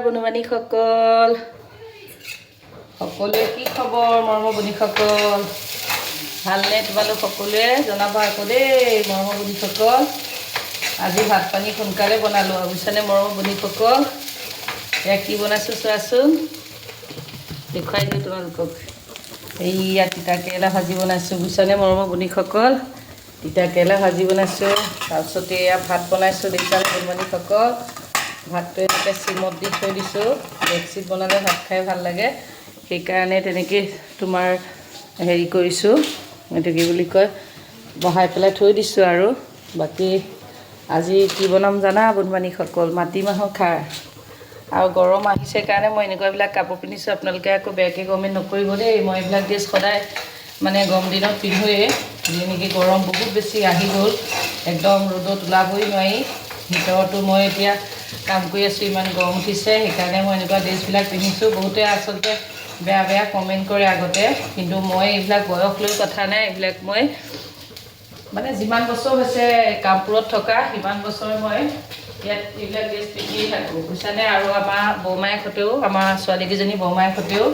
বন্ধু-বান্ধৱীসকল সকলোৱে কি খবৰ মৰমৰ বন্ধুসকল ভালনে তোমালোক সকলোৱে জনাবা আকৌ দেই মৰমৰ বন্ধুসকল আজি ভাত পানী সোনকালে বনালো বুজিছানে মৰমৰ বন্ধুসকল এয়া কি বনাইছো চোৱাচোন দেখুৱাই দিওঁ তোমালোকক এইয়া তিতা কেৰেলা ভাজি বনাইছোঁ বুজিছানে মৰমৰ বন্ধুসকল তিতা কেৰেলা ভাজি বনাইছোঁ তাৰপিছতে এয়া ভাত বনাইছোঁ দেখিছানে বন্ধুসকল ভাতটো এনেকৈ চিমত দি থৈ দিছোঁ ডেক্সিত বনালে ভাত খাই ভাল লাগে সেইকাৰণে তেনেকৈ তোমাৰ হেৰি কৰিছোঁ এইটো কি বুলি কয় বহাই পেলাই থৈ দিছোঁ আৰু বাকী আজি কি বনাম জানা বন্ধুসকল মাটিমাহৰ খাৰ আৰু গৰম আহিছে কাৰণে মই এনেকুৱাবিলাক কাপোৰ পিন্ধিছোঁ আপোনালোকে আকৌ বেয়াকৈ কমেণ্ট নকৰিব দেই মই এইবিলাক ড্ৰেছ সদায় মানে গৰম দিনত পিন্ধোৱেই যেনেকৈ গৰম বহুত বেছি আহি গ'ল একদম ৰ'দত ওলাবই নোৱাৰি ভিতৰতো মই এতিয়া কাম কৰি আছোঁ ইমান গৰম উঠিছে সেইকাৰণে মই এনেকুৱা ড্ৰেছবিলাক পিন্ধিছোঁ বহুতে আচলতে বেয়া বেয়া কমেণ্ট কৰে আগতে কিন্তু মই এইবিলাক বয়স লৈ কথা নাই এইবিলাক মই মানে যিমান বছৰ হৈছে কামপুৰত থকা সিমান বছৰ মই ইয়াত এইবিলাক ড্ৰেছ পিন্ধি থাকোঁ বুজিছানে আৰু আমাৰ বৌমায়েকহঁতেও আমাৰ ছোৱালীকেইজনী বৌমায়েকহঁতেও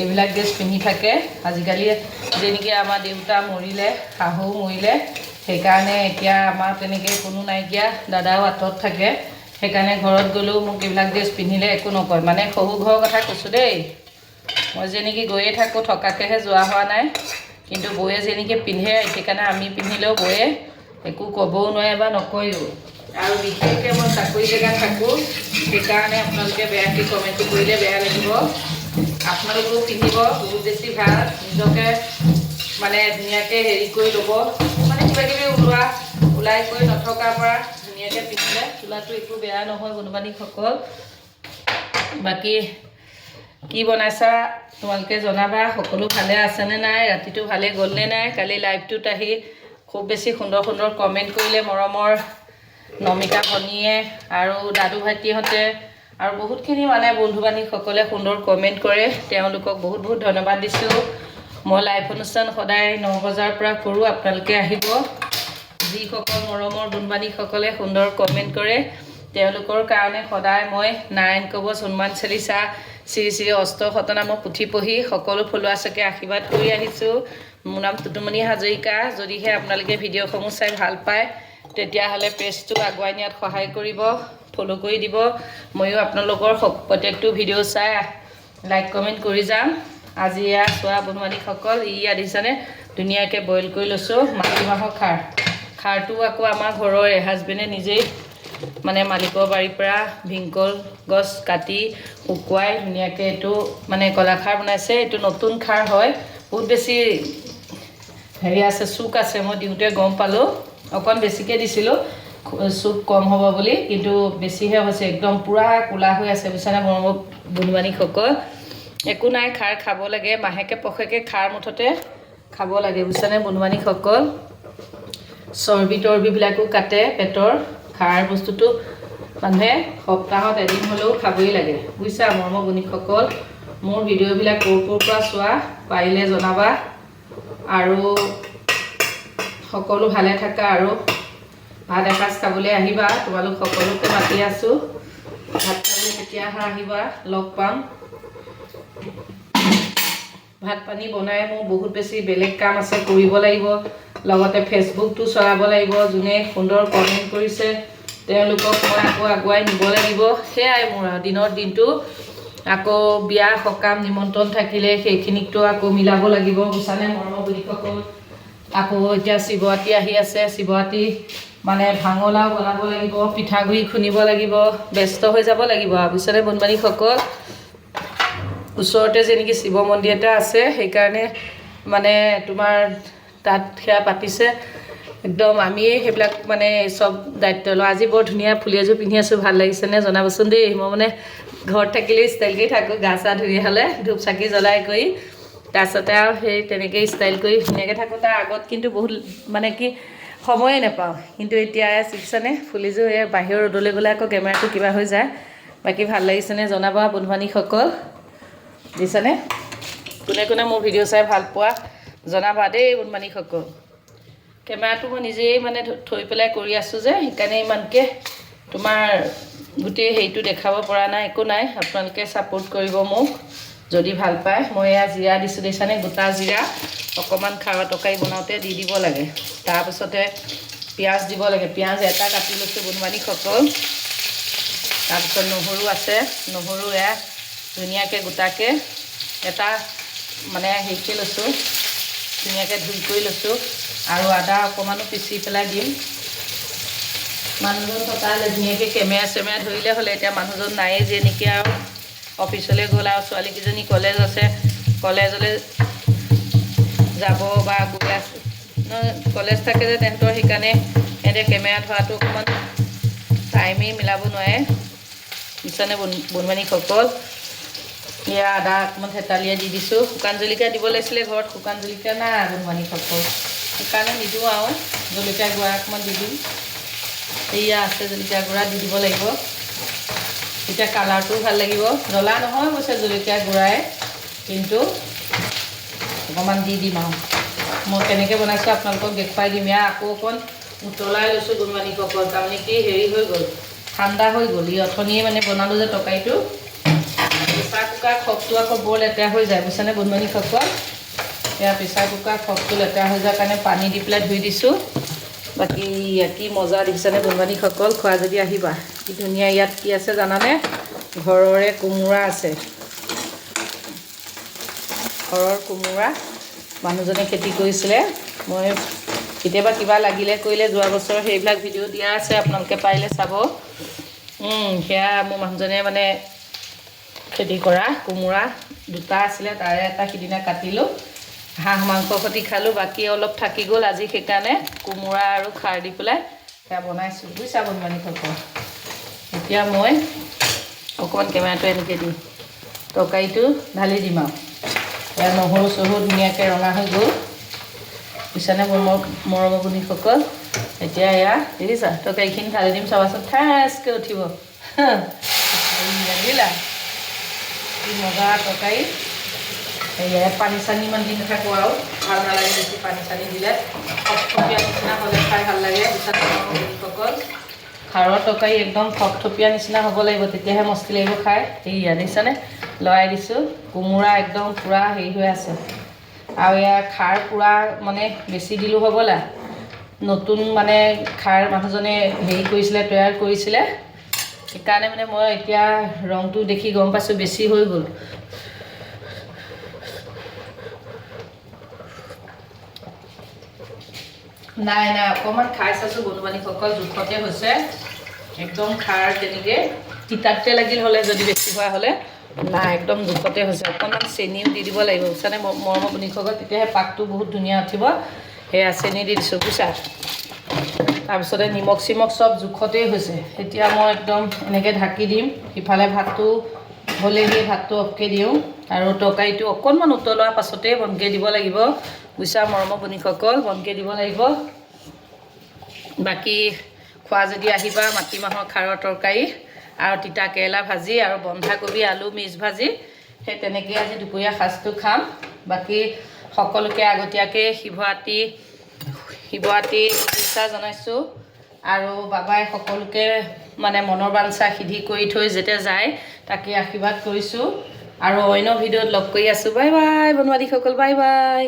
এইবিলাক ড্ৰেছ পিন্ধি থাকে আজিকালি যেনেকৈ আমাৰ দেউতা মৰিলে শাহু মৰিলে সেইকাৰণে এতিয়া আমাৰ তেনেকৈ কোনো নাইকিয়া দাদাও আঁতৰত থাকে সেইকাৰণে ঘৰত গ'লেও মোক এইবিলাক ড্ৰেছ পিন্ধিলে একো নকয় মানে শহু ঘৰৰ কথা কৈছোঁ দেই মই যেনেকৈ গৈয়ে থাকোঁ থকাকেহে যোৱা হোৱা নাই কিন্তু বৌয়ে যেনেকৈ পিন্ধে সেইকাৰণে আমি পিন্ধিলেও বৌয়ে একো ক'বও নোৱাৰে বা নকয়ও আৰু বিশেষকৈ মই চাকৰি জেগাত থাকোঁ সেইকাৰণে আপোনালোকে বেয়াকৈ কমেণ্টটো কৰিলে বেয়া লাগিব আপোনালোকেও পিন্ধিব বহুত বেছি ভাল নিজকে মানে ধুনীয়াকৈ হেৰি কৰি ল'ব মানে কিবাকিবি ওলাই কৰি নথকাৰ পৰা ধুনীয়াকৈ পিন্ধিলে চোলাটো একো বেয়া নহয় বন্ধু-বান্ধৱীসকল বাকী কি বনাইছা তোমালোকে জনাবা সকলো ভালে আছেনে নাই ৰাতিটো ভালে গ'লনে নাই কালি লাইভটোত আহি খুব বেছি সুন্দৰ সুন্দৰ কমেণ্ট কৰিলে মৰমৰ নমিতা ভনীয়ে আৰু দাদু ভাইটিহঁতে আৰু বহুতখিনি মানে বন্ধু-বান্ধৱীসকলে সুন্দৰ কমেণ্ট কৰে তেওঁলোকক বহুত বহুত ধন্যবাদ দিছোঁ মই লাইভ অনুষ্ঠান সদায় 9 বজাৰ পৰা কৰোঁ আপোনালোকে আহিব যিসকল মৰমৰ বন্ধু-বান্ধৱীসকলে সুন্দৰ কমেণ্ট কৰে তেওঁলোকৰ কাৰণে সদায় মই নাৰায়ণ কৱচ হনুমান চালিচা শ্ৰী শ্ৰী অষ্টশতনামৰ পুথি পঢ়ি সকলো ফলোৱাৰ্ছকে আশীৰ্বাদ কৰি আহিছোঁ মোৰ নাম টুটুমণি হাজৰিকা যদিহে আপোনালোকে ভিডিঅ'সমূহ চাই ভাল পায় তেতিয়াহ'লে পেজটো আগুৱাই নিয়াত সহায় কৰিব ফ'ল' কৰি দিব ময়ো আপোনালোকৰ প্ৰত্যেকটো ভিডিঅ' চাই লাইক কমেণ্ট কৰি যাম আজি এয়া চোৱা বন্ধু-বান্ধৱীসকল ইয়া দেখিছানে ধুনীয়াকৈ বইল কৰি লৈছোঁ মাটিমাহৰ খাৰটো আকৌ আমাৰ ঘৰৰে হাজবেণ্ডে নিজেই মানে মালিকৰ বাৰীৰ পৰা ভীমকল গছ কাটি শুকুৱাই ধুনীয়াকৈ এইটো মানে কলাখাৰ বনাইছে এইটো নতুন খাৰ হয় বহুত বেছি হেৰি আছে চুক আছে মই দিওঁতে গম পালোঁ অকণ বেছিকৈ দিছিলোঁ চুক কম হ'ব বুলি কিন্তু বেছিহে হৈছে একদম পূৰা ক'লা হৈ আছে বুজিছানে মৰমৰ বন্ধু-বান্ধৱীসকল একো নাই খাৰ খাব লাগে মাহেকে পষেকে খাৰ মুঠতে খাব লাগে বুজিছানে বন্ধু-বান্ধৱীসকল চৰ্বিবিলাকো কাটে পেটৰ খাৰ বস্তুটো মানুহে সপ্তাহত এদিন হ'লেও খাবই লাগে বুজিছা মৰমৰ বন্ধুসকল মোৰ ভিডিঅ'বিলাক ক'ৰ পৰা চোৱা পাৰিলে জনাবা আৰু সকলো ভালে থাকা আৰু ভাত এসাঁজ খাবলৈ আহিবা তোমালোক সকলোকে মাতি আছোঁ ভাত খাবলৈ কেতিয়া আহিবা লগ পাম ভাত পানী বনাই মোৰ বহুত বেছি বেলেগ কাম আছে কৰিব লাগিব লগতে ফেচবুকটো চলাব লাগিব যোনে সুন্দৰ কমেণ্ট কৰিছে তেওঁলোকক মই আকৌ আগুৱাই নিব লাগিব সেয়াই মোৰ দিনৰ দিনটো আকৌ বিয়া সকাম নিমন্ত্ৰণ থাকিলে সেইখিনিকতো আকৌ মিলাব লাগিব বুজিছানে মৰমৰ বন্ধুসকল আকৌ এতিয়া শিৱৰাত্ৰি আহি আছে শিৱৰাত্ৰি মানে ভাঙলাও বনাব লাগিব পিঠাগুড়ি খুন্দিব লাগিব ব্যস্ত হৈ যাব লাগিব আৰু বুজিছানে বন্ধু-বান্ধৱীসকল ওচৰতে যেনেকৈ শিৱ মন্দিৰ এটা আছে সেইকাৰণে মানে তোমাৰ তাত সেয়া পাতিছে একদম আমিয়ে সেইবিলাক মানে চব দায়িত্ব লওঁ আজি বৰ ধুনীয়া ফুলি এযোৰ পিন্ধি আছোঁ ভাল লাগিছেনে জনাবচোন দেই মই মানে ঘৰত থাকিলেই ষ্টাইল কৰি থাকোঁ গা চা ধুই হ'লে ধূপ চাকি জ্বলাই কৰি তাৰপিছতে আৰু সেই তেনেকৈ ষ্টাইল কৰি ধুনীয়াকৈ থাকোঁ তাৰ আগত কিন্তু বহুত মানে কি সময়ে নাপাওঁ কিন্তু এতিয়া শিকিছানে ফুলিযোৰ এই বাহিৰৰ ৰ'দলৈ গ'লে আকৌ কেমেৰাটো কিবা হৈ যায় বাকী ভাল লাগিছেনে জনাবা বন্ধু-বান্ধৱীসকল বুজিছানে কোনে কোনে মোৰ ভিডিঅ' চাই ভাল পোৱা জনাবা দেই বন্ধু-বান্ধৱীসকল কেমেৰাটো মই নিজেই মানে থৈ পেলাই কৰি আছোঁ যে সেইকাৰণে ইমানকৈ তোমাৰ গোটেই হেৰিটো দেখাব পৰা নাই, একো নাই, আপোনালোকে ছাপোৰ্ট কৰিব মোক যদি ভাল পায়। মই এয়া জিৰা দিছোঁ দেখিছানে, গোটা জিৰা অকণমান খাৰৰ তৰকাৰী বনাওঁতে দি দিব লাগে। তাৰপিছতে পিঁয়াজ দিব লাগে, পিঁয়াজ এটা কাটি লৈছোঁ বন্ধু-বান্ধৱীসকল। তাৰপিছত নহৰু আছে, নহৰু এয়া ধুনীয়াকৈ গোটাকৈ এটা মানে হেৰিকৈ লৈছোঁ, ধুনীয়াকৈ ধুই কৰি লৈছোঁ। আৰু আদা অকণমানো পিচি পেলাই দিম। মানুহজন থকালে ধুনীয়াকৈ কেমেৰা চেমেৰা ধৰিলে হ'লে, এতিয়া মানুহজন নায়েই যে নেকি আৰু অফিচলৈ গ'ল আৰু ছোৱালীকেইজনী কলেজ আছে, কলেজলৈ যাব বা গৈ আছে কলেজ থাকে যে তেহেঁতৰ, সেইকাৰণে সিহঁতে কেমেৰা ধৰাটো অকণমান টাইমেই মিলাব নোৱাৰে বুজিছানে বন্ধু-বান্ধৱীসকল। এয়া আদা অকণমান থেতালিয়াই দি দিছোঁ। শুকান জলকীয়া দিব লাগিছিলে, ঘৰত শুকান জলকীয়া নাই বন্ধু-বান্ধৱীসকল, সেইকাৰণে নিদিওঁ আৰু জলকীয়া গুড়া অকণমান দি দিম। এয়া আছে জলকীয়া গুড়া দি দিব লাগিব, তেতিয়া কালাৰটোও ভাল লাগিব। জ্বলা নহয় অৱশ্যে জলকীয়া গুড়াই, কিন্তু অকণমান দি দিম আৰু। মই কেনেকৈ বনাইছোঁ আপোনালোকক দেখুৱাই দিম। ইয়াৰ আকৌ অকণ উতলাই লৈছোঁ বন্ধু-বান্ধৱীসকল, তাৰমানে কি হেৰি হৈ গ'ল, ঠাণ্ডা হৈ গ'ল। ই অথনিয়ে মানে বনালোঁ যে তৰকাৰীটো, প্ৰেছাৰ কুকাৰ খপটো আকৌ বৰ লেতেৰা হৈ যায় বুজিছানে বন্ধু-বান্ধৱীসকল। এয়া প্ৰেছাৰ কুকাৰ খপটো লেতেৰা হৈ যোৱাৰ কাৰণে পানী দি পেলাই ধুই দিছোঁ। বাকী কি মজা দেখিছানে বন্ধু-বান্ধৱীসকল, খোৱা যদি আহিবা। কি ধুনীয়া, ইয়াত কি আছে জানানে, ঘৰৰে কোমোৰা আছে, ঘৰৰ কোমোৰা মানুহজনে খেতি কৰিছিলে। মই কেতিয়াবা কিবা লাগিলে কৰিলে যোৱা বছৰ সেইবিলাক ভিডিঅ' দিয়া আছে, আপোনালোকে পাৰিলে চাব। সেয়া মোৰ মানুহজনে মানে খেতি কৰা কোমোৰা দুটা আছিলে, তাৰে এটা সিদিনা কাটিলোঁ, হাঁহ মাংসৰ সৈতে খালোঁ। বাকী অলপ থাকি গ'ল আজি, সেইকাৰণে কোমোৰা আৰু খাৰ দি পেলাই সেয়া বনাইছোঁ বুজিছা বন্ধু-বান্ধৱীসকল। এতিয়া মই অকণমান কেমেৰাটো এনেকৈ দিম, তৰকাৰীটো ঢালি দিম আৰু। এয়া নহৰু চহৰু ধুনীয়াকৈ ৰঙা হৈ গ'ল বুজিছানে মৰমৰ বন্ধুসকল। এতিয়া এয়া দেখিছা তৰকাৰীখিনি ঢালি দিম, চাবাচোন ঠাচকৈ উঠিব। দিলা কি মজা তৰকাৰী। এয়া পানী চানী ইমান দি নাথাকোঁ আৰু, ভাল নালাগে বেছি পানী চানী দিলে, থপথপীয়া নিচিনা হ'লে খাই ভাল লাগে বুজিছানে বন্ধুসকল। খাৰৰ তৰকাৰী একদম থপথপীয়া নিচিনা হ'ব লাগিব, তেতিয়াহে মস্তি লাগিব খাই। সেয়া দেখিছানে, লৰাই দিছোঁ, কোমোৰা একদম পূৰা হেৰি হৈ আছে। আৰু এয়া খাৰ পূৰা মানে বেছি দিলোঁ হ'বলা, নতুন মানে খাৰ মানুহজনে হেৰি কৰিছিলে, তৈয়াৰ কৰিছিলে, সেইকাৰণে মানে মই এতিয়া ৰংটো দেখি গম পাইছোঁ বেছি হৈ গ'ল। নাই নাই অকণমান খাই চাইছোঁ বন্ধু-বান্ধৱীসকল, জোখতে হৈছে একদম। খাৰ তেনেকৈ তিতাতে লাগিল হ'লে যদি বেছি হোৱা হ'লে, নাই একদম জোখতে হৈছে। অকণমান চেনিও দি দিব লাগিব বুজিছানে মৰমৰ বন্ধুসকল, তেতিয়াহে পাকটো বহুত ধুনীয়া উঠিব। সেয়া চেনি দি দিছোঁ বুজিছা। তাৰপিছতে নিমখ চিমখ চব জোখতেই হৈছে। এতিয়া মই একদম এনেকৈ ঢাকি দিম, সিফালে ভাতটো হ'লেহি, ভাতটো অফকৈ দিওঁ। আৰু তৰকাৰীটো অকণমান উতলোৱাৰ পাছতেই বনকৈ দিব লাগিব বুজিছা মৰমৰ বন্ধুসকল, বনকৈ দিব লাগিব। বাকী খোৱা যদি আহিবা, মাটিমাহৰ খাৰৰ তৰকাৰী আৰু তিতা কেৰেলা ভাজি আৰু বন্ধাকবি আলু মিক্স ভাজি, সেই তেনেকৈ আজি দুপৰীয়া সাজটো খাম। বাকী সকলোকে আগতীয়াকৈ শিৱৰাত্ৰি শুভেচ্ছা জনাইছোঁ। আৰু বাবাই সকলোকে মানে মনৰ বাঞ্ছা সিদ্ধি কৰি থৈ যেতিয়া যায় তাকে আশীৰ্বাদ কৰিছোঁ। আৰু অন্য ভিডিঅ'ত লগ কৰি আছোঁ। Bye bye বন্ধু-বান্ধৱীসকল, bye bye.